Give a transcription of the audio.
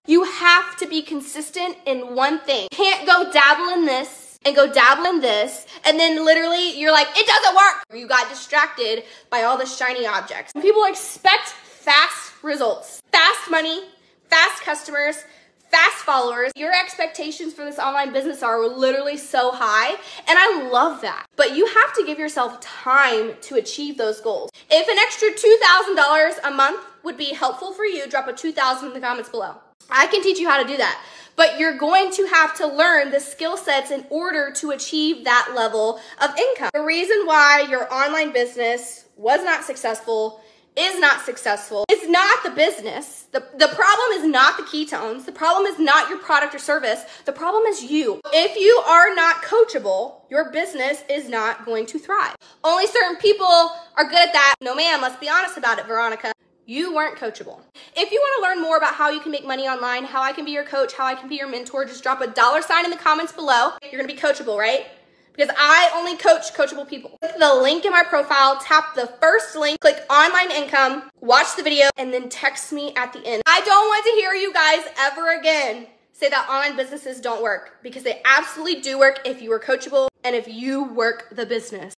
You have to be consistent in one thing. You can't go dabble in this and go dabble in this, and then literally you're like, it doesn't work. You got distracted by all the shiny objects. People expect fast results, fast money, fast customers, fast followers. Your expectations for this online business are literally so high, and I love that. But you have to give yourself time to achieve those goals. If an extra $2,000 a month would be helpful for you, drop a 2,000 in the comments below. I can teach you how to do that. But you're going to have to learn the skill sets in order to achieve that level of income. The reason why your online business was not successful, is not successful, is not the business. The problem is not the ketones. The problem is not your product or service. The problem is you. If you are not coachable, your business is not going to thrive. Only certain people are good at that. No ma'am, let's be honest about it, Veronica. You weren't coachable. If you want to learn more about how you can make money online, how I can be your coach, how I can be your mentor, just drop a $sign in the comments below. You're going to be coachable, right? Because I only coach coachable people. Click the link in my profile, tap the first link, click online income, watch the video, and then text me at the end. I don't want to hear you guys ever again say that online businesses don't work, because they absolutely do work if you are coachable and if you work the business.